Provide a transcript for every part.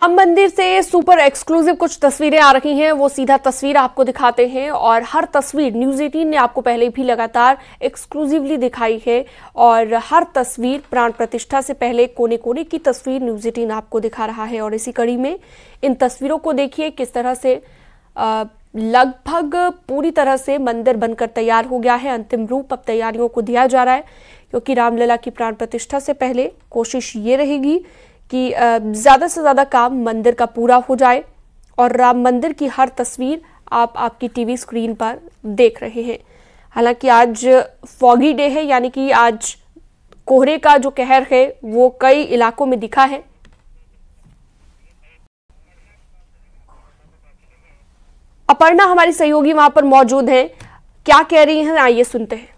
राम मंदिर से super exclusive कुछ तस्वीरें आ रही हैं, वो सीधा तस्वीर आपको दिखाते हैं और हर तस्वीर न्यूज़ 18 ने आपको पहले भी लगातार एक्सक्लूसिवली दिखाई है और हर तस्वीर प्राण प्रतिष्ठा से पहले कोने कोने की तस्वीर न्यूज़ 18 आपको दिखा रहा है। और इसी कड़ी में इन तस्वीरों को देखिए किस तरह से लगभग पूरी तरह से मंदिर बनकर तैयार हो गया है। अंतिम रूप अब तैयारियों को दिया जा रहा है क्योंकि रामलला की प्राण प्रतिष्ठा से पहले कोशिश ये रहेगी कि ज़्यादा से ज़्यादा काम मंदिर का पूरा हो जाए और राम मंदिर की हर तस्वीर आप आपकी टीवी स्क्रीन पर देख रहे हैं। हालांकि आज फॉगी डे है, यानी कि आज कोहरे का जो कहर है वो कई इलाकों में दिखा है। अपर्णा हमारी सहयोगी वहां पर मौजूद हैं, क्या कह रही हैं आइए सुनते हैं।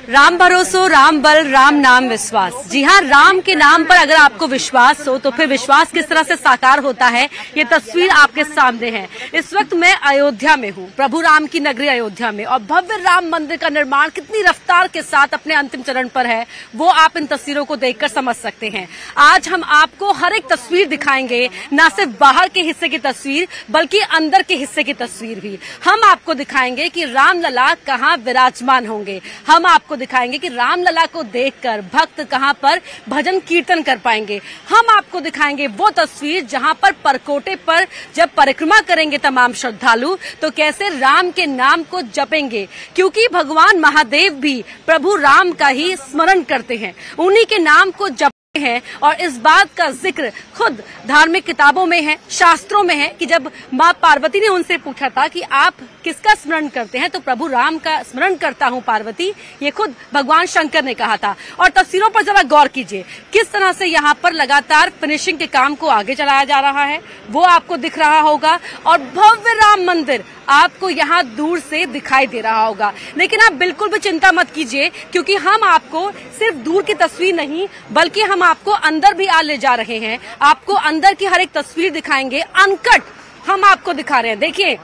राम भरोसो, राम बल, राम नाम विश्वास। जी हाँ, राम के नाम पर अगर आपको विश्वास हो तो फिर विश्वास किस तरह से साकार होता है, ये तस्वीर आपके सामने है। इस वक्त मैं अयोध्या में हूँ, प्रभु राम की नगरी अयोध्या में, और भव्य राम मंदिर का निर्माण कितनी रफ्तार के साथ अपने अंतिम चरण पर है वो आप इन तस्वीरों को देखकर समझ सकते हैं। आज हम आपको हर एक तस्वीर दिखाएंगे, न सिर्फ बाहर के हिस्से की तस्वीर बल्कि अंदर के हिस्से की तस्वीर भी। हम आपको दिखाएंगे कि रामलला कहाँ विराजमान होंगे, हम आपको दिखाएंगे कि रामलला को देखकर भक्त कहां पर भजन कीर्तन कर पाएंगे। हम आपको दिखाएंगे वो तस्वीर जहां पर परकोटे पर जब परिक्रमा करेंगे तमाम श्रद्धालु तो कैसे राम के नाम को जपेंगे, क्योंकि भगवान महादेव भी प्रभु राम का ही स्मरण करते हैं, उन्हीं के नाम को जप हैं। और इस बात का जिक्र खुद धार्मिक किताबों में है, शास्त्रों में है कि जब माँ पार्वती ने उनसे पूछा था कि आप किसका स्मरण करते हैं, तो प्रभु राम का स्मरण करता हूँ पार्वती, ये खुद भगवान शंकर ने कहा था। और तस्वीरों पर जरा गौर कीजिए किस तरह से यहाँ पर लगातार फिनिशिंग के काम को आगे चलाया जा रहा है, वो आपको दिख रहा होगा। और भव्य राम मंदिर आपको यहाँ दूर से दिखाई दे रहा होगा, लेकिन आप बिल्कुल भी चिंता मत कीजिए क्योंकि हम आपको सिर्फ दूर की तस्वीर नहीं बल्कि हम आपको अंदर भी ले जा रहे हैं। आपको अंदर की हर एक तस्वीर दिखाएंगे, अनकट हम आपको दिखा रहे हैं। देखिए,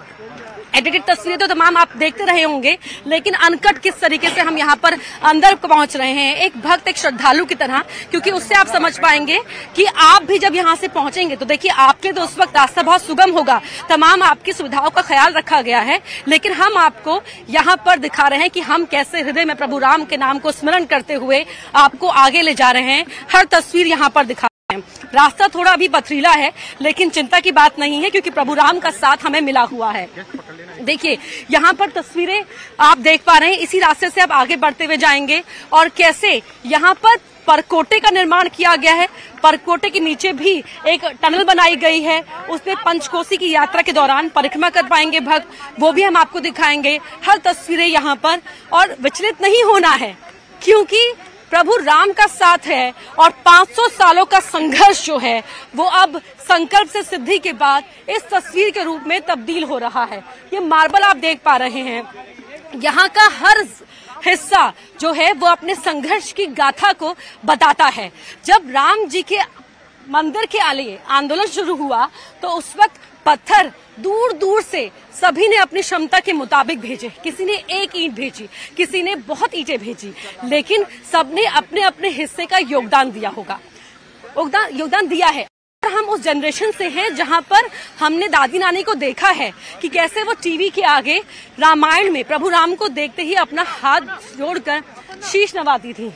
एडिटेड तस्वीरें तो तमाम आप देखते रहे होंगे, लेकिन अनकट किस तरीके से हम यहाँ पर अंदर पहुंच रहे हैं एक भक्त, एक श्रद्धालु की तरह, क्योंकि उससे आप समझ पाएंगे कि आप भी जब यहाँ से पहुंचेंगे तो देखिए आपके तो उस वक्त रास्ता बहुत सुगम होगा, तमाम आपकी सुविधाओं का ख्याल रखा गया है, लेकिन हम आपको यहाँ पर दिखा रहे हैं कि हम कैसे हृदय में प्रभु राम के नाम को स्मरण करते हुए आपको आगे ले जा रहे हैं। हर तस्वीर यहाँ पर दिखा रास्ता थोड़ा अभी पथरीला है, लेकिन चिंता की बात नहीं है क्योंकि प्रभु राम का साथ हमें मिला हुआ है। देखिए यहाँ पर तस्वीरें आप देख पा रहे हैं, इसी रास्ते से आप आगे बढ़ते हुए जाएंगे और कैसे यहाँ पर परकोटे का निर्माण किया गया है। परकोटे के नीचे भी एक टनल बनाई गई है, उसमें पंचकोसी की यात्रा के दौरान परिक्रमा कर पाएंगे भक्त, वो भी हम आपको दिखाएंगे। हर तस्वीरें यहाँ पर, और विचलित नहीं होना है क्योंकि प्रभु राम का साथ है और 500 सालों का संघर्ष जो है वो अब संकल्प से सिद्धि के बाद इस तस्वीर के रूप में तब्दील हो रहा है। ये मार्बल आप देख पा रहे हैं, यहाँ का हर हिस्सा जो है वो अपने संघर्ष की गाथा को बताता है। जब राम जी के मंदिर के लिए आंदोलन शुरू हुआ तो उस वक्त पत्थर दूर दूर से सभी ने अपनी क्षमता के मुताबिक भेजे, किसी ने एक ईंट भेजी, किसी ने बहुत ईंटें भेजी, लेकिन सबने अपने अपने हिस्से का योगदान दिया होगा, योगदान दिया है। हम उस जनरेशन से हैं जहां पर हमने दादी नानी को देखा है कि कैसे वो टीवी के आगे रामायण में प्रभु राम को देखते ही अपना हाथ जोड़कर शीश नवाती थी,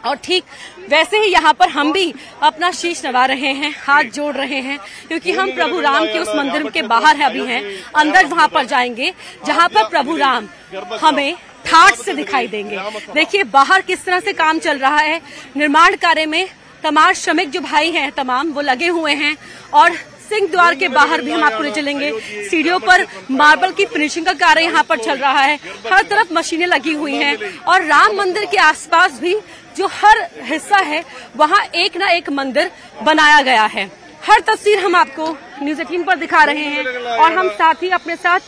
और ठीक वैसे ही यहाँ पर हम भी अपना शीश नवा रहे हैं, हाथ जोड़ रहे हैं, क्योंकि हम प्रभु राम के उस मंदिर के बाहर है अभी हैं, अंदर वहां पर जाएंगे जहां पर प्रभु राम हमें ठाठ से दिखाई देंगे। देखिए बाहर किस तरह से काम चल रहा है, निर्माण कार्य में तमाम श्रमिक जो भाई हैं तमाम वो लगे हुए हैं, और सिंह द्वार के बाहर भी हम आपको ले चलेंगे। सीढ़ियों पर मार्बल की फिनिशिंग का कार्य यहाँ पर चल रहा है, हर तरफ मशीनें लगी हुई हैं, और राम मंदिर के आसपास भी जो हर हिस्सा है वहाँ एक ना एक मंदिर बनाया गया है। हर तस्वीर हम आपको न्यूज़ 18 पर दिखा रहे हैं, और हम साथ ही अपने साथ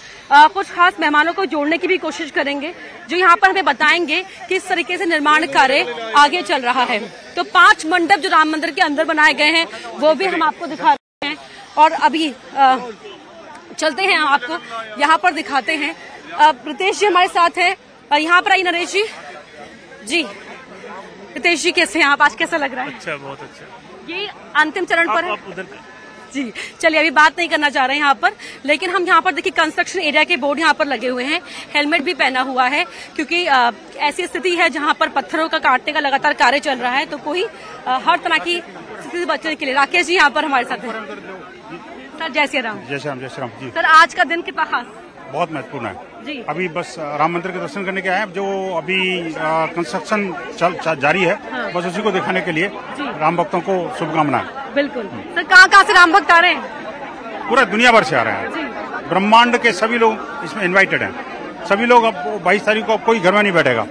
कुछ खास मेहमानों को जोड़ने की भी कोशिश करेंगे जो यहाँ पर हमें बताएंगे किस तरीके से निर्माण कार्य आगे चल रहा है। तो 5 मंडप जो राम मंदिर के अंदर बनाए गए हैं वो भी हम आपको दिखा रहे हैं, और अभी चलते हैं आपको यहाँ पर दिखाते हैं। प्रीतेश जी हमारे साथ हैं, यहाँ पर आई नरेश जी। रितेश जी कैसे हैं आप, आज कैसा लग रहा है? अच्छा, बहुत अच्छा। ये अंतिम चरण पर है उधर जी। चलिए अभी बात नहीं करना चाह रहे हैं यहाँ पर, लेकिन हम यहाँ पर देखिए कंस्ट्रक्शन एरिया के बोर्ड यहाँ पर लगे हुए हैं, हेलमेट भी पहना हुआ है क्योंकि ऐसी स्थिति है जहाँ पर पत्थरों का काटने का लगातार कार्य चल रहा है, तो कोई हर तरह की स्थिति से बचने के लिए। राकेश जी यहाँ पर हमारे साथ हैं। सर जय श्री राम। जय श्री राम, जय श्री राम जी। सर आज का दिन कितना खास? बहुत महत्वपूर्ण है जी। अभी बस राम मंदिर के दर्शन करने के आए हैं, जो अभी कंस्ट्रक्शन जारी है। हाँ। बस उसी को दिखाने के लिए राम भक्तों को शुभकामनाएं। बिल्कुल सर, कहाँ से राम भक्त आ रहे हैं? पूरा दुनिया भर से आ रहे हैं, ब्रह्मांड के सभी लोग इसमें इनवाइटेड हैं। सभी लोग अब 22 तारीख को कोई घर में नहीं बैठेगा,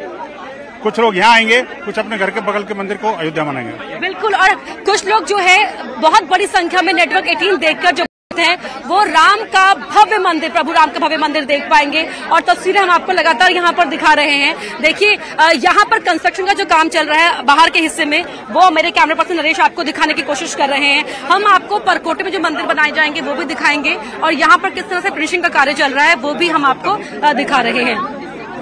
कुछ लोग यहाँ आएंगे, कुछ अपने घर के बगल के मंदिर को अयोध्या मनाएंगे। बिल्कुल, और कुछ लोग जो है बहुत बड़ी संख्या में नेटवर्क 18 देखकर जो हैं वो राम का भव्य मंदिर, प्रभु राम का भव्य मंदिर देख पाएंगे। और तस्वीरें हम आपको लगातार यहाँ पर दिखा रहे हैं। देखिए यहाँ पर कंस्ट्रक्शन का जो काम चल रहा है बाहर के हिस्से में, वो मेरे कैमरा पर्सन नरेश आपको दिखाने की कोशिश कर रहे हैं। हम आपको परकोटे में जो मंदिर बनाए जाएंगे वो भी दिखाएंगे, और यहाँ पर किस तरह से फिनिशिंग का कार्य चल रहा है वो भी हम आपको दिखा रहे हैं।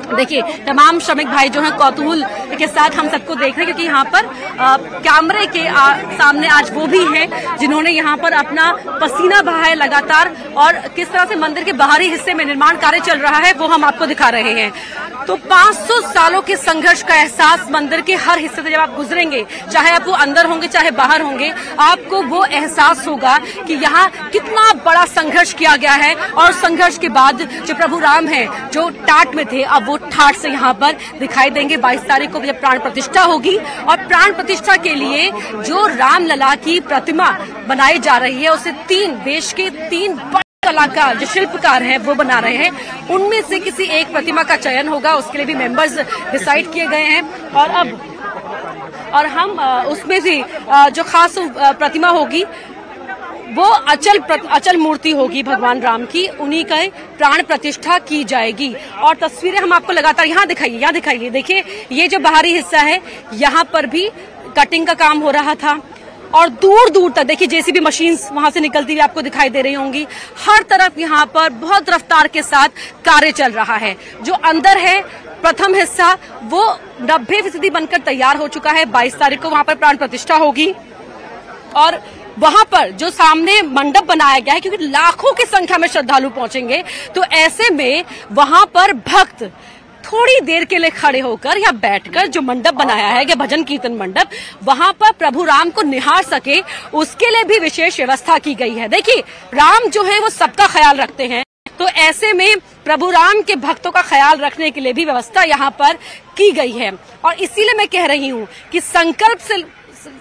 देखिए तमाम श्रमिक भाई जो हैं कौतूहल के साथ हम सबको देख रहे हैं, क्योंकि यहाँ पर कैमरे के सामने आज वो भी हैं जिन्होंने यहाँ पर अपना पसीना बहाया है लगातार, और किस तरह से मंदिर के बाहरी हिस्से में निर्माण कार्य चल रहा है वो हम आपको दिखा रहे हैं। तो 500 सालों के संघर्ष का एहसास मंदिर के हर हिस्से से जब आप गुजरेंगे, चाहे आप वो अंदर होंगे चाहे बाहर होंगे, आपको वो एहसास होगा कि यहाँ कितना बड़ा संघर्ष किया गया है। और संघर्ष के बाद जो प्रभु राम है जो टाट में थे, अब वो ठाट से यहाँ पर दिखाई देंगे। 22 तारीख को जब प्राण प्रतिष्ठा होगी, और प्राण प्रतिष्ठा के लिए जो रामलला की प्रतिमा बनाई जा रही है उसे देश के 3 कलाकार जो शिल्पकार हैं वो बना रहे हैं। उनमें से किसी एक प्रतिमा का चयन होगा, उसके लिए भी मेंबर्स डिसाइड किए गए हैं। और हम उसमें से जो खास प्रतिमा होगी वो अचल मूर्ति होगी भगवान राम की, उन्हीं का प्राण प्रतिष्ठा की जाएगी। और तस्वीरें हम आपको लगातार यहाँ दिखाइए। देखिए ये जो बाहरी हिस्सा है यहाँ पर भी कटिंग का काम हो रहा था, और दूर दूर तक देखिए जेसीबी मशीन्स वहां से निकलती हुई आपको दिखाई दे रही होंगी। हर तरफ यहाँ पर बहुत रफ्तार के साथ कार्य चल रहा है। जो अंदर है प्रथम हिस्सा वो 90% बनकर तैयार हो चुका है। 22 तारीख को वहां पर प्राण प्रतिष्ठा होगी, और वहां पर जो सामने मंडप बनाया गया है, क्योंकि लाखों की संख्या में श्रद्धालु पहुंचेंगे, तो ऐसे में वहां पर भक्त थोड़ी देर के लिए खड़े होकर या बैठकर जो मंडप बनाया है या भजन कीर्तन मंडप, वहां पर प्रभु राम को निहार सके, उसके लिए भी विशेष व्यवस्था की गई है। देखिए राम जो है वो सबका ख्याल रखते हैं, तो ऐसे में प्रभु राम के भक्तों का ख्याल रखने के लिए भी व्यवस्था यहाँ पर की गई है। और इसीलिए मैं कह रही हूँ कि संकल्प से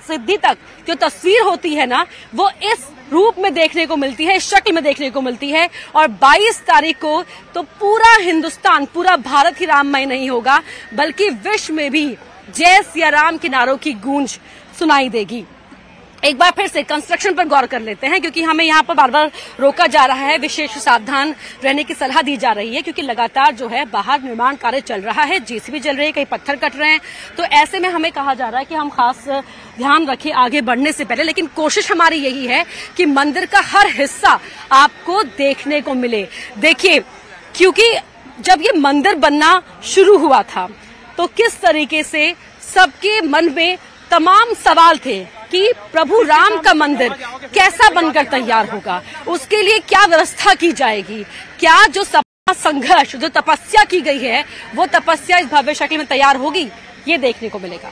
सिद्धि तक जो तस्वीर होती है ना, वो इस रूप में देखने को मिलती है, इस शक्ल में देखने को मिलती है। और 22 तारीख को तो पूरा हिंदुस्तान, पूरा भारत ही राममय नहीं होगा, बल्कि विश्व में भी जय सिया राम के नारों की गूंज सुनाई देगी। एक बार फिर से कंस्ट्रक्शन पर गौर कर लेते हैं, क्योंकि हमें यहाँ पर बार बार रोका जा रहा है, विशेष सावधान रहने की सलाह दी जा रही है, क्योंकि लगातार जो है बाहर निर्माण कार्य चल रहा है, जेसीबी चल रही है, कई पत्थर कट रहे हैं। तो ऐसे में हमें कहा जा रहा है कि हम खास ध्यान रखें आगे बढ़ने से पहले। लेकिन कोशिश हमारी यही है कि मंदिर का हर हिस्सा आपको देखने को मिले। देखिए क्योंकि जब ये मंदिर बनना शुरू हुआ था तो किस तरीके से सबके मन में तमाम सवाल थे कि प्रभु राम का मंदिर कैसा बनकर तैयार होगा, उसके लिए क्या व्यवस्था की जाएगी, क्या जो संघर्ष, जो तपस्या की गई है वो तपस्या इस भव्य शक्ल में तैयार होगी, ये देखने को मिलेगा।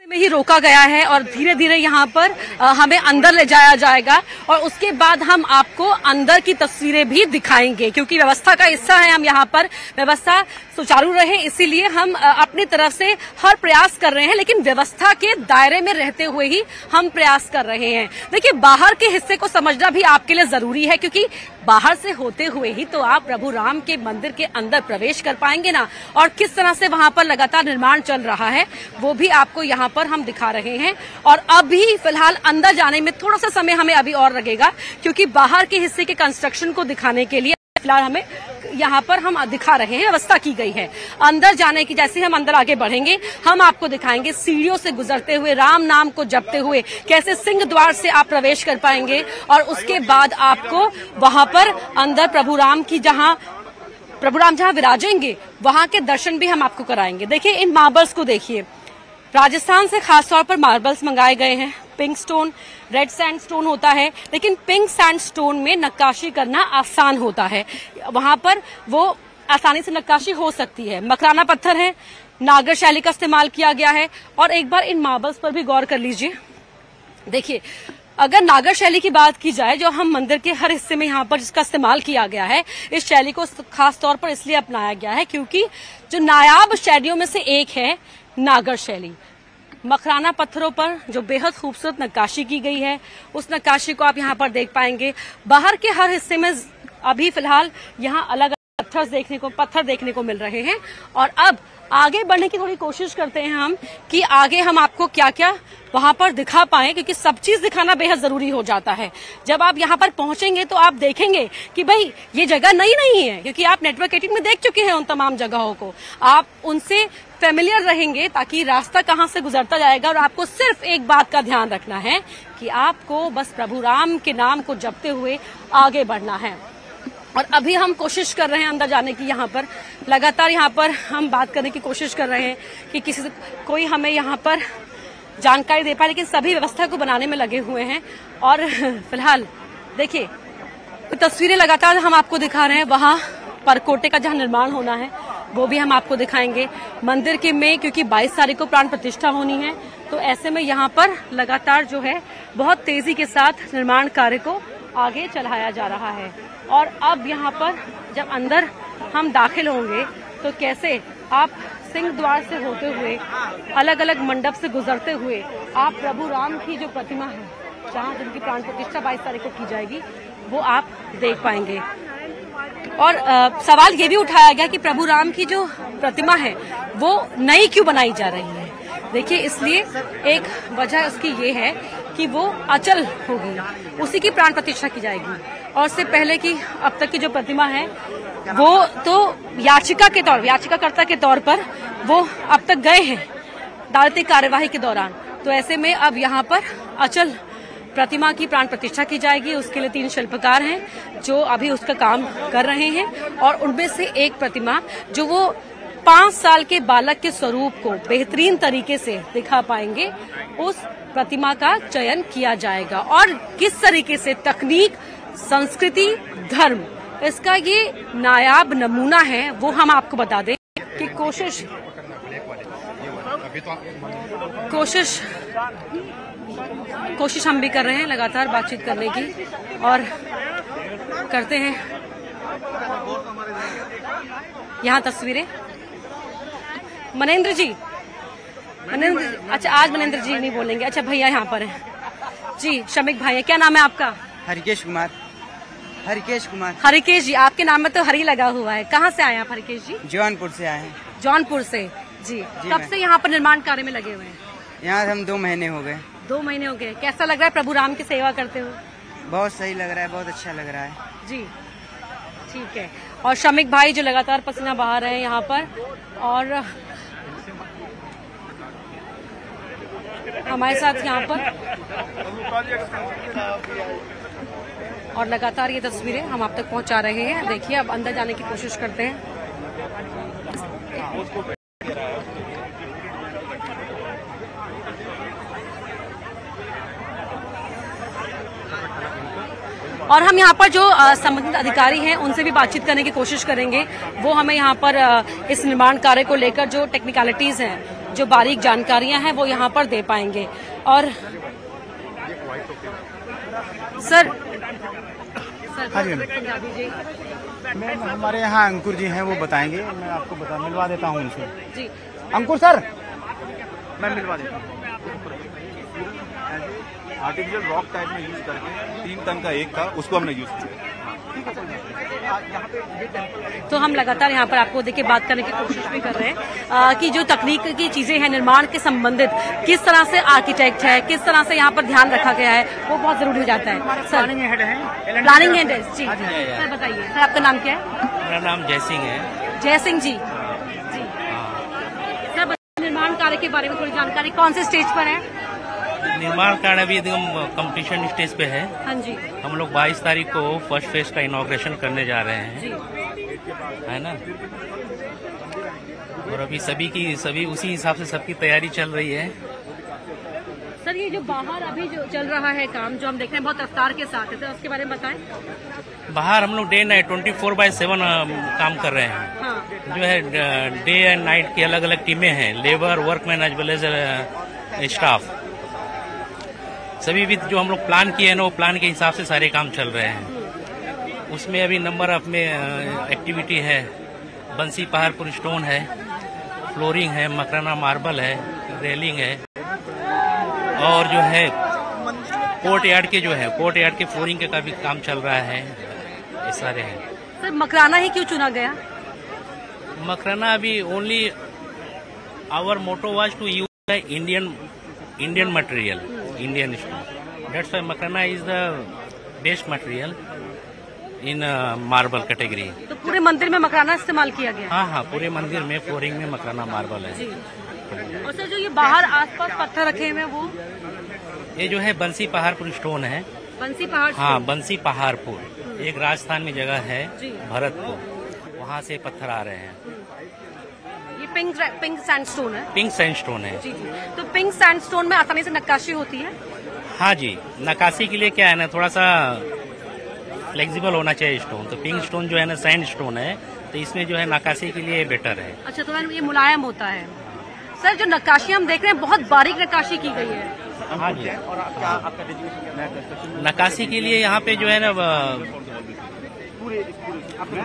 में ही रोका गया है और धीरे धीरे यहाँ पर हमें अंदर ले जाया जाएगा, और उसके बाद हम आपको अंदर की तस्वीरें भी दिखाएंगे, क्योंकि व्यवस्था का हिस्सा है हम यहाँ पर। व्यवस्था सुचारू रहे इसीलिए हम अपनी तरफ से हर प्रयास कर रहे हैं, लेकिन व्यवस्था के दायरे में रहते हुए ही हम प्रयास कर रहे हैं। देखिए बाहर के हिस्से को समझना भी आपके लिए जरूरी है, क्योंकि बाहर से होते हुए ही तो आप प्रभु राम के मंदिर के अंदर प्रवेश कर पाएंगे ना, और किस तरह से वहां पर लगातार निर्माण चल रहा है वो भी आपको यहाँ पर हम दिखा रहे हैं। और अभी फिलहाल अंदर जाने में थोड़ा सा समय हमें अभी और लगेगा, क्योंकि बाहर के हिस्से के कंस्ट्रक्शन को दिखाने के लिए फिलहाल हमें यहाँ पर हम दिखा रहे हैं, व्यवस्था की गई है। अंदर जाने की, जैसे हम अंदर आगे बढ़ेंगे हम आपको दिखाएंगे सीढ़ियों से गुजरते हुए, राम नाम को जपते हुए कैसे सिंह द्वार से आप प्रवेश कर पाएंगे, और उसके बाद आपको वहां पर अंदर प्रभु राम जहां विराजेंगे वहां के दर्शन भी हम आपको कराएंगे। देखिए इन मार्बल्स को देखिए, राजस्थान से खासतौर पर मार्बल्स मंगाए गए हैं। पिंक स्टोन, रेड सैंडस्टोन होता है, लेकिन पिंक सैंडस्टोन में नक्काशी करना आसान होता है, वहां पर वो आसानी से नक्काशी हो सकती है। मकराना पत्थर है, नागर शैली का इस्तेमाल किया गया है। और एक बार इन मार्बल्स पर भी गौर कर लीजिए। देखिए अगर नागर शैली की बात की जाए, जो हम मंदिर के हर हिस्से में यहाँ पर जिसका इस्तेमाल किया गया है, इस शैली को खास तौर पर इसलिए अपनाया गया है क्योंकि जो नायाब शैलियों में से एक है नागर शैली। मकराना पत्थरों पर जो बेहद खूबसूरत नक्काशी की गई है, उस नक्काशी को आप यहाँ पर देख पाएंगे। बाहर के हर हिस्से में अभी फिलहाल यहाँ अलग पत्थर देखने को मिल रहे हैं। और अब आगे बढ़ने की थोड़ी कोशिश करते हैं हम कि आगे हम आपको क्या क्या वहां पर दिखा पाएं, क्योंकि सब चीज दिखाना बेहद जरूरी हो जाता है। जब आप यहाँ पर पहुंचेंगे तो आप देखेंगे कि भाई ये जगह नई नहीं है, क्योंकि आप नेटवर्क 18 में देख चुके हैं उन तमाम जगहों को। आप उनसे फेमिलियर रहेंगे ताकि रास्ता कहाँ से गुजरता जाएगा। और आपको सिर्फ एक बात का ध्यान रखना है कि आपको बस प्रभु राम के नाम को जपते हुए आगे बढ़ना है। और अभी हम कोशिश कर रहे हैं अंदर जाने की। यहाँ पर लगातार यहाँ पर हम बात करने की कोशिश कर रहे हैं कि कोई हमें यहाँ पर जानकारी दे पाए, लेकिन सभी व्यवस्था को बनाने में लगे हुए हैं। और फिलहाल देखिए तस्वीरें लगातार हम आपको दिखा रहे हैं। वहाँ परकोटे का जहाँ निर्माण होना है वो भी हम आपको दिखाएंगे। मंदिर के में क्योंकि 22 तारीख को प्राण प्रतिष्ठा होनी है, तो ऐसे में यहाँ पर लगातार जो है बहुत तेजी के साथ निर्माण कार्य को आगे चलाया जा रहा है। और अब यहाँ पर जब अंदर हम दाखिल होंगे तो कैसे आप सिंह द्वार से होते हुए अलग अलग मंडप से गुजरते हुए आप प्रभु राम की जो प्रतिमा है, जहाँ जिनकी प्राण प्रतिष्ठा 22 तारीख को की जाएगी, वो आप देख पाएंगे। और सवाल ये भी उठाया गया कि प्रभु राम की जो प्रतिमा है वो नई क्यों बनाई जा रही है। देखिए इसलिए एक वजह उसकी ये है कि वो अचल होगी, उसी की प्राण प्रतिष्ठा की जाएगी। और उससे पहले की अब तक की जो प्रतिमा है वो तो याचिकाकर्ता के तौर पर वो अब तक गए हैं अदालती कार्यवाही के दौरान। तो ऐसे में अब यहाँ पर अचल प्रतिमा की प्राण प्रतिष्ठा की जाएगी। उसके लिए 3 शिल्पकार हैं जो अभी उसका काम कर रहे हैं। और उनमें से एक प्रतिमा जो वो 5 साल के बालक के स्वरूप को बेहतरीन तरीके से दिखा पाएंगे, उस प्रतिमा का चयन किया जाएगा। और किस तरीके से तकनीक, संस्कृति, धर्म, इसका ये नायाब नमूना है, वो हम आपको बता दें कि कोशिश हम भी कर रहे हैं लगातार बातचीत करने की। और करते हैं यहाँ तस्वीरें। मनेंद्र जी, अच्छा आज मनेंद्र जी नहीं बोलेंगे, अच्छा भैया यहाँ पर हैं जी, श्रमिक भाई है। क्या नाम है आपका? हरिकेश कुमार। हरिकेश जी, आपके नाम में तो हरी लगा हुआ है। कहाँ से आए आप हरिकेश जी? जौनपुर से आए हैं। जौनपुर से जी। कब से यहाँ पर निर्माण कार्य में लगे हुए हैं? यहाँ हम 2 महीने हो गए। 2 महीने हो गए। कैसा लग रहा है प्रभु राम की सेवा करते हुए? बहुत सही लग रहा है, बहुत अच्छा लग रहा है जी। ठीक है। और श्रमिक भाई जो लगातार पसीना बहा रहे हैं यहाँ पर, और हमारे साथ यहाँ पर, और लगातार ये तस्वीरें हम आप तक पहुंचा रहे हैं। देखिए अब अंदर जाने की कोशिश करते हैं। और हम यहाँ पर जो संबंधित अधिकारी हैं उनसे भी बातचीत करने की कोशिश करेंगे। वो हमें यहाँ पर इस निर्माण कार्य को लेकर जो टेक्निकलिटीज हैं, जो बारीक जानकारियां हैं, वो यहाँ पर दे पाएंगे। और सर मैम हमारे यहाँ अंकुर जी हैं, वो बताएंगे। मैं आपको मिलवा देता हूँ उनसे जी। अंकुर सर, मैं मिलवा देता हूँ। आर्टिफिशियल रॉक टाइप में यूज करके 3 टन का एक था, उसको हमने यूज किया। तो हम लगातार यहाँ पर आपको देखिए बात करने की कोशिश भी कर रहे हैं कि जो तकनीक की चीजें हैं निर्माण के संबंधित, किस तरह से आर्किटेक्ट है, किस तरह से यहाँ पर ध्यान रखा गया है, वो बहुत जरूरी हो जाता है। सर प्लानिंग हेड है जी। सर बताइए, सर आपका नाम क्या है? मेरा नाम जय सिंह है। जय सिंह जी। सर निर्माण कार्य के बारे में थोड़ी जानकारी, कौन से स्टेज पर है? निर्माण कार्य अभी एकदम कंप्लीशन स्टेज पे है। हाँ जी। हम लोग 22 तारीख को फर्स्ट फेज का इनॉग्रेशन करने जा रहे हैं जी। है ना। और अभी सभी उसी हिसाब से सबकी तैयारी चल रही है। सर ये जो बाहर अभी जो चल रहा है काम, जो हम देख रहे हैं बहुत रफ्तार के साथ है, सर उसके बारे में बताएं। बाहर हम लोग डे नाइट 24/7 काम कर रहे हैं। हाँ। जो है डे एंड नाइट की अलग अलग टीमें हैं, labour, workman as well as staff. सभी भी जो हम लोग प्लान किए हैं ना, वो प्लान के हिसाब से सारे काम चल रहे हैं। उसमें अभी नंबर ऑफ में एक्टिविटी है, बंसी पहाड़पुर स्टोन है, फ्लोरिंग है, मकराना मार्बल है, रेलिंग है, और जो है कोर्ट यार्ड के फ्लोरिंग के का भी काम चल रहा है। ये सारे हैं। सर मकराना ही क्यों चुना गया? मकराना अभी only our motto was to use the Indian material, Indian stone. That's why Makrana is the best material in marble category. तो पूरे मंदिर में मकराना इस्तेमाल किया गया? हाँ, पूरे मंदिर में फ्लोरिंग में मकराना मार्बल है। जी। और सर जो ये बाहर आसपास पत्थर रखे हुए हैं वो? ये जो है बंसी पहाड़पुर स्टोन है। बंसी पहाड़? हाँ, बंसी पहाड़पुर एक राजस्थान में जगह है, भरतपुर, वहाँ से पत्थर आ रहे हैं। ये पिंक सैंडस्टोन है? पिंक सैंडस्टोन है। जी जी। तो पिंक सैंडस्टोन में आसानी से नक्काशी होती है? हाँ जी, नक्काशी के लिए क्या है ना, थोड़ा सा फ्लेक्सिबल होना चाहिए स्टोन। तो पिंक स्टोन जो है ना सैंड स्टोन है, तो इसमें जो है नक्काशी के लिए बेटर है। अच्छा, तो ये मुलायम होता है। सर जो नक्काशी हम देख रहे हैं बहुत बारीक नक्काशी की गई है। हाँ जी। नक्काशी के लिए यहाँ पे जो है ना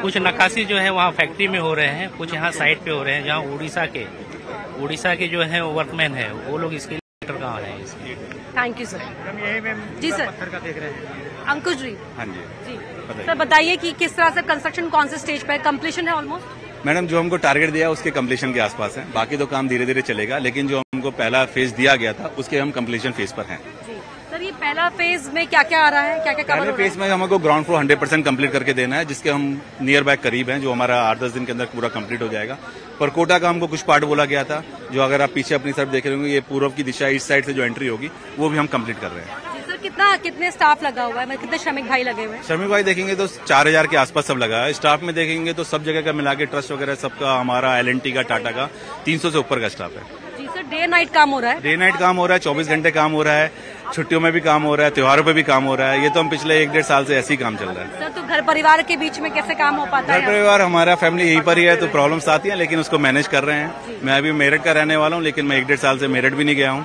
कुछ नक्काशी जो है वहाँ फैक्ट्री में हो रहे हैं, कुछ यहाँ साइड पे हो रहे हैं, जहाँ उड़ीसा के जो है वर्कमैन है वो लोग इसके लिए कहाँ है इसके। Thank you sir. जी सर। पत्थर का देख रहे हैं अंकुश जी। हाँ जी। जी सर बताइए कि किस तरह से कंस्ट्रक्शन कौन से स्टेज पे है, कंप्लीशन है ऑलमोस्ट? मैडम जो हमको टारगेट दिया उसके कंप्लीशन के आसपास है, बाकी तो काम धीरे धीरे चलेगा, लेकिन जो हमको पहला फेज दिया गया था उसके हम कंप्लीशन फेज पर हैं। सर ये पहला फेज में क्या क्या आ रहा है, क्या क्या कवर हो रहा है? पहले फेज में हमको ग्राउंड फ्लोर 100% कंप्लीट करके देना है, जिसके हम नियर बाय करीब हैं, जो हमारा 8-10 दिन के अंदर पूरा कंप्लीट हो जाएगा। परकोटा का हमको कुछ पार्ट बोला गया था, जो अगर आप पीछे अपनी तरफ देख रहे होंगे, ये पूर्व की दिशा ईस्ट साइड से जो एंट्री होगी वो भी हम कंप्लीट कर रहे हैं। कितने स्टाफ लगा हुआ है, मतलब कितने श्रमिक भाई लगे हुए हैं? श्रमिक भाई देखेंगे तो 4000 के आसपास सब लगा है। स्टाफ में देखेंगे तो सब जगह का मिला के ट्रस्ट वगैरह सबका, हमारा LNT का, टाटा का 300 से ऊपर का स्टाफ है। जी सर, डे नाइट काम हो रहा है? डे नाइट काम हो रहा है, 24 घंटे काम हो रहा है, छुट्टियों में भी काम हो रहा है, त्योहारों पे भी काम हो रहा है। ये तो हम पिछले 1-1.5 साल से ऐसे ही काम चल रहा है। सर तो घर परिवार के बीच में कैसे काम हो पाता है? घर परिवार हमारा फैमिली यहीं पर ही है, तो प्रॉब्लम्स आती हैं, लेकिन उसको मैनेज कर रहे हैं। मैं अभी मेरठ का रहने वाला हूँ, लेकिन मैं 1-1.5 साल से मेरठ भी नहीं गया हूँ,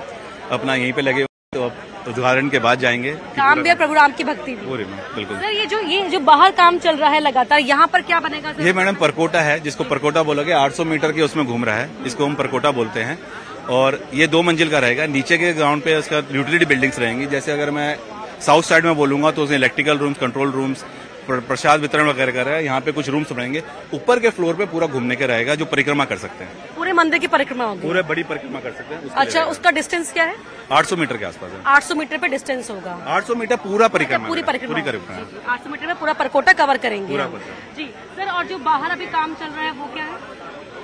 अपना यहीं पे लगे, तो अब उद्घाटन के बाद जाएंगे। काम भी और प्रभु राम की भक्ति भी। पूरी में बिल्कुल। सर ये जो बाहर काम चल रहा है लगातार, यहाँ पर क्या बनेगा सर? ये मैडम परकोटा है, जिसको परकोटा बोलोगे, 800 मीटर के उसमें घूम रहा है, इसको हम परकोटा बोलते हैं। और ये 2 मंजिल का रहेगा। नीचे के ग्राउंड पे उसका यूटिलिटी बिल्डिंग्स रहेंगी। जैसे अगर मैं साउथ साइड में बोलूंगा तो उसमें इलेक्ट्रिकल रूम्स, कंट्रोल रूम्स, प्रसाद वितरण वगैरह कर रहा है। यहाँ पे कुछ रूम्स रहेंगे। ऊपर के फ्लोर पे पूरा घूमने के रहेगा, जो परिक्रमा कर सकते हैं, पूरे मंदिर की परिक्रमा होगी, पूरे बड़ी परिक्रमा कर सकते हैं। अच्छा, उसका डिस्टेंस क्या है? 800 मीटर के आसपास है। 800 मीटर पे डिस्टेंस होगा? 800 मीटर पूरा परिक्रमा, पूरी परिक्रमा 800 मीटर में पूरा परकोटा कवर करेंगे जी सर। और जो बाहर अभी काम चल रहा है वो क्या है?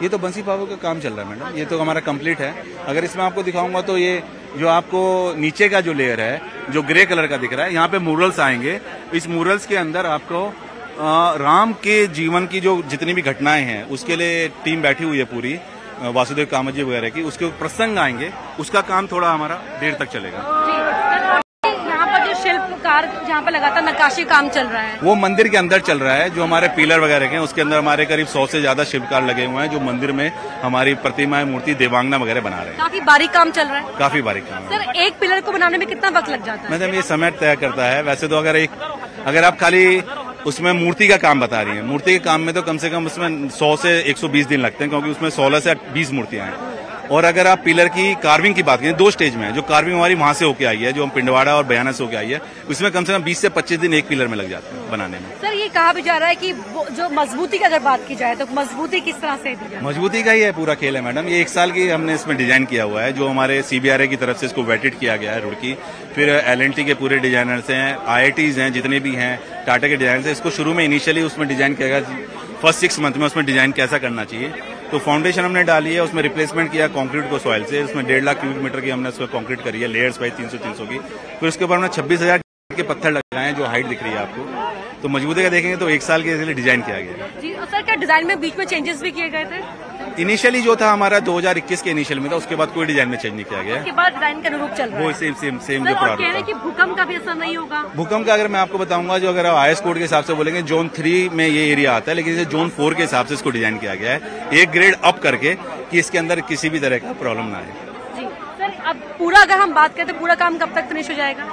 ये तो बंसी पावर का काम चल रहा है मैडम, ये तो हमारा कंप्लीट है। अगर इसमें आपको दिखाऊंगा तो ये जो आपको नीचे का जो लेयर है, जो ग्रे कलर का दिख रहा है, यहाँ पे मूरल्स आएंगे। इस मूरल्स के अंदर आपको राम के जीवन की जो जितनी भी घटनाएं हैं उसके लिए टीम बैठी हुई है पूरी, वासुदेव कामत जी वगैरह की, उसके प्रसंग आएंगे। उसका काम थोड़ा हमारा देर तक चलेगा। यहाँ पर जो शिल्पकार जहाँ पर लगातार नक्काशी काम चल रहा है, वो मंदिर के अंदर चल रहा है। जो हमारे पिलर वगैरह के हैं उसके अंदर हमारे करीब 100 से ज्यादा शिल्पकार लगे हुए हैं, जो मंदिर में हमारी प्रतिमाएं, मूर्ति, देवांगना वगैरह बना रहे हैं। काफी बारीक काम चल रहा है? काफी बारीक काम है सर। एक पिलर को बनाने में कितना वक्त लग जाता है? मैडम ये समय तय करता है। वैसे तो अगर आप खाली उसमें मूर्ति का काम बता रही हैं, मूर्ति के काम में तो कम से कम उसमें 100 से 120 दिन लगते हैं, क्योंकि उसमें 16 से 20 मूर्तियां हैं। और अगर आप पिलर की कार्विंग की बात करें, 2 स्टेज में है। जो कार्विंग हमारी वहां से होके आई है, जो हम पिंडवाड़ा और बयाना से होके आई है, उसमें कम से कम 20 से 25 दिन एक पिलर में लग जाते हैं बनाने में। सर ये कहा भी जा रहा है कि जो मजबूती की अगर बात की जाए तो मजबूती किस तरह से दी जाए? मजबूती का ही है पूरा खेल है मैडम। ये 1 साल की हमने इसमें डिजाइन किया हुआ है, जो हमारे CBRA की तरफ से इसको वेटेड किया गया है रुड़की, फिर L&T के पूरे डिजाइनर्स हैं, IITs हैं जितने भी हैं, टाटा के डिजाइनर्स हैं। इसको शुरू में इनिशियली उसमें डिजाइन किया गया, फर्स्ट 6 मंथ में उसमें डिजाइन कैसा करना चाहिए। तो फाउंडेशन हमने डाली है, उसमें रिप्लेसमेंट किया कंक्रीट को सॉइल से, उसमें 1.5 लाख क्यूबिक मीटर की हमने उसमें कंक्रीट करी है, लेयर्स वाइज 300 की। फिर उसके ऊपर हमने 26,000 के पत्थर लगाए हैं, जो हाइट दिख रही है आपको। तो मजबूती का देखेंगे तो 1 साल के लिए डिजाइन किया गया है जी। और सर क्या डिजाइन में बीच में चेंजेस भी किए गए थे? इनिशियली जो था हमारा 2021 के इनिशियल में था, उसके बाद कोई डिजाइन में चेंज नहीं किया गया। उसके बाद डिजाइन के अनुरूप चल रहा है वो सेम जो प्रारूप है। कि भूकंप का भी असर नहीं होगा? भूकंप का अगर मैं आपको बताऊंगा, जो अगर आप IS कोड के हिसाब से बोलेंगे, जोन 3 में ये एरिया आता है, लेकिन इसे जोन 4 के हिसाब से इसको डिजाइन किया गया है, एक ग्रेड अप करके, कि इसके अंदर किसी भी तरह का प्रॉब्लम ना आए। जी सर, अब पूरा अगर हम बात करें तो पूरा काम कब तक फिनिश हो जाएगा?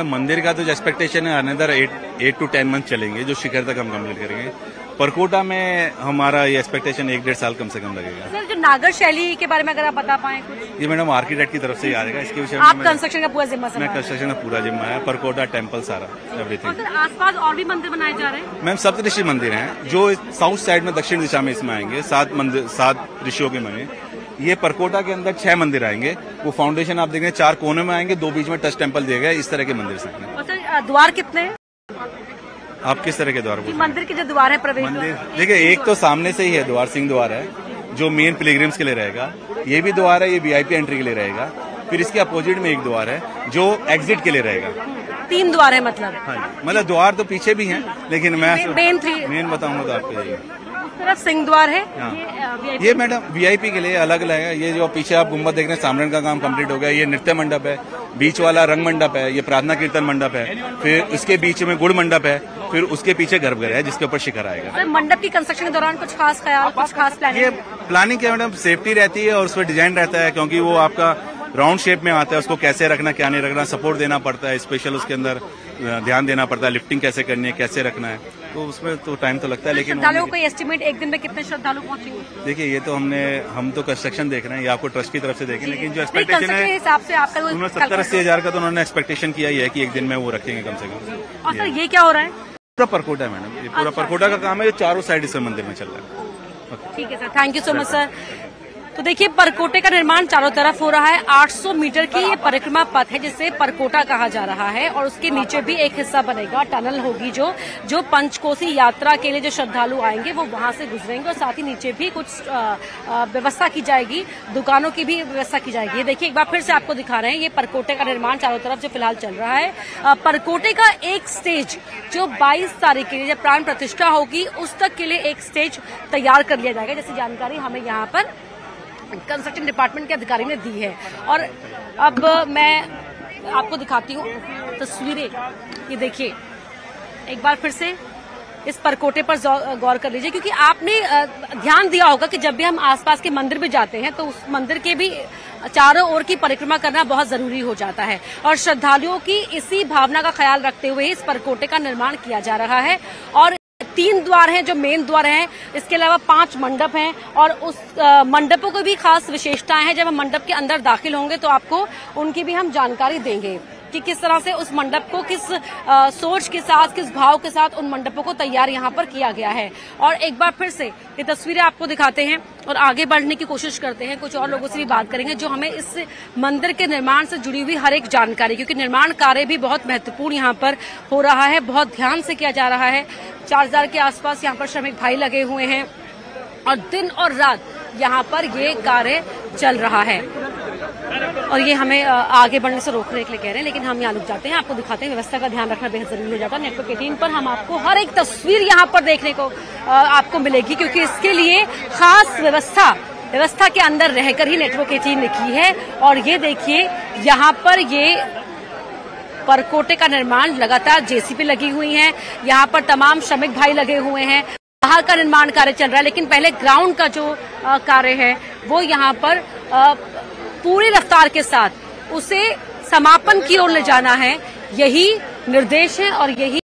मंदिर का तो एक्सपेक्टेशन है अनदर 8 to 10 मंथ चलेंगे, जो शिखर तक हम कंप्लीट करेंगे। परकोटा में हमारा ये एक्सपेक्टेशन 1-1.5 साल कम से कम लगेगा। सर जो नागर शैली के बारे में अगर आप बता पाए कुछ? ये मैडम आर्किटेक्ट की तरफ से ही आ जाएगा, इसके विषय में आप कंस्ट्रक्शन का पूरा जिम्मा? मैं कंस्ट्रक्शन का पूरा जिम्मा है, परकोटा टेम्पल सारा एवरीथिंग। और सर आसपास और भी मंदिर बनाए जा रहे हैं? मैम सप्तऋषि मंदिर हैं, जो साउथ साइड में दक्षिण दिशा में इसमें आएंगे, 7 ऋषियों के बने। ये परकोटा के अंदर 6 मंदिर आएंगे, वो फाउंडेशन आप देखेंगे 4 कोने में आएंगे, 2 बीच में टच टेम्पल दिए गए, इस तरह के मंदिर से। और सर द्वार कितने हैं? आप किस तरह के द्वार बोल रहे हैं? मंदिर के जो द्वार है, प्रवेश मंदिर देखिए, एक तो सामने से ही है द्वार, सिंह द्वार है, जो मेन पिलग्रिम्स के लिए रहेगा। ये भी द्वार है, ये VIP एंट्री के लिए रहेगा। फिर इसके अपोजिट में एक द्वार है, जो एग्जिट के लिए रहेगा। 3 द्वार है मतलब? हाँ, मतलब द्वार तो पीछे भी हैं, लेकिन मैं मेन बताऊंगा तो आपको यही तरफ सिंह द्वार है। हाँ। ये मैडम VIP के लिए अलग अलग है। ये जो पीछे आप गुम्बद देख रहे हैं, सामरण का काम कंप्लीट हो गया। ये नृत्य मंडप है, बीच वाला रंग मंडप है, ये प्रार्थना कीर्तन मंडप है, फिर उसके बीच में गुड़ मंडप है, फिर उसके पीछे गर्भगृह है, जिसके ऊपर शिखर आएगा। सर मंडप की कंस्ट्रक्शन के दौरान कुछ खास ख्याल, कुछ खास प्लानिंग? ये प्लानिंग क्या मैडम, सेफ्टी रहती है और उस पर डिजाइन रहता है, क्योंकि वो आपका राउंड शेप में आता है, उसको कैसे रखना क्या नहीं रखना, सपोर्ट देना पड़ता है, स्पेशल उसके अंदर ध्यान देना पड़ता है, लिफ्टिंग कैसे करनी है, कैसे रखना है, तो उसमें तो टाइम तो लगता है। लेकिन श्रद्धालुओं को एस्टिमेट एक दिन में कितने श्रद्धालु पहुंचेंगे? देखिए, ये तो हम तो कंस्ट्रक्शन देख रहे हैं, ये आपको ट्रस्ट की तरफ से देखें, लेकिन जो एक्सपेक्टेशन है हिसाब से आपका 70-80 हजार का तो उन्होंने एक्सपेक्टेशन किया ही है कि एक दिन में वो रखेंगे कम से कम। और सर ये क्या हो रहा है? पूरा परकोटा है मैडम, ये पूरा परकोटा का काम है, जो चारों साइड इस मंदिर में चल रहा है। ठीक है sir, thank you so much sir. तो देखिए परकोटे का निर्माण चारों तरफ हो रहा है। 800 मीटर की ये परिक्रमा पथ है, जिसे परकोटा कहा जा रहा है, और उसके नीचे भी एक हिस्सा बनेगा, टनल होगी, जो पंचकोसी यात्रा के लिए जो श्रद्धालु आएंगे वो वहां से गुजरेंगे, और साथ ही नीचे भी कुछ व्यवस्था की जाएगी, दुकानों की भी व्यवस्था की जाएगी। ये देखिए एक बार फिर से आपको दिखा रहे हैं, ये परकोटे का निर्माण चारों तरफ जो फिलहाल चल रहा है। परकोटे का एक स्टेज जो 22 तारीख के लिए जब प्राण प्रतिष्ठा होगी, उस तक के लिए एक स्टेज तैयार कर लिया जाएगा, जैसी जानकारी हमें यहाँ पर कंस्ट्रक्शन डिपार्टमेंट के अधिकारी ने दी है। और अब मैं आपको दिखाती हूँ तस्वीरें, ये देखिए एक बार फिर से इस परकोटे पर गौर कर लीजिए, क्योंकि आपने ध्यान दिया होगा कि जब भी हम आसपास के मंदिर भी जाते हैं तो उस मंदिर के भी चारों ओर की परिक्रमा करना बहुत जरूरी हो जाता है, और श्रद्धालुओं की इसी भावना का ख्याल रखते हुए इस परकोटे का निर्माण किया जा रहा है। और 3 द्वार हैं जो मेन द्वार हैं, इसके अलावा 5 मंडप हैं, और उस मंडपों को भी खास विशेषताएं हैं। जब हम मंडप के अंदर दाखिल होंगे तो आपको उनकी भी हम जानकारी देंगे कि किस तरह से उस मंडप को किस सोच के साथ, किस भाव के साथ उन मंडपों को तैयार यहाँ पर किया गया है। और एक बार फिर से ये तस्वीरें आपको दिखाते हैं और आगे बढ़ने की कोशिश करते हैं, कुछ और लोगों से भी बात करेंगे जो हमें इस मंदिर के निर्माण से जुड़ी हुई हर एक जानकारी, क्योंकि निर्माण कार्य भी बहुत महत्वपूर्ण यहाँ पर हो रहा है, बहुत ध्यान से किया जा रहा है। 4000 के आसपास यहाँ पर श्रमिक भाई लगे हुए हैं, और दिन और रात यहाँ पर ये कार्य चल रहा है। और ये हमें आगे बढ़ने से रोकने के लिए कह रहे हैं, लेकिन हम यहाँ रुक जाते हैं, आपको दिखाते हैं। व्यवस्था का ध्यान रखना बेहद जरूरी हो जाता है। नेटवर्क 18 पर हम आपको हर एक तस्वीर यहाँ पर देखने को आपको मिलेगी, क्योंकि इसके लिए खास व्यवस्था के अंदर रहकर ही नेटवर्क 18 ने की है। और ये देखिए यहाँ पर ये परकोटे का निर्माण लगातार JCB लगी हुई है, यहाँ पर तमाम श्रमिक भाई लगे हुए हैं, बाहर का निर्माण कार्य चल रहा है, लेकिन पहले ग्राउंड का जो कार्य है वो यहाँ पर पूरी रफ्तार के साथ उसे समापन की ओर ले जाना है, यही निर्देश है और यही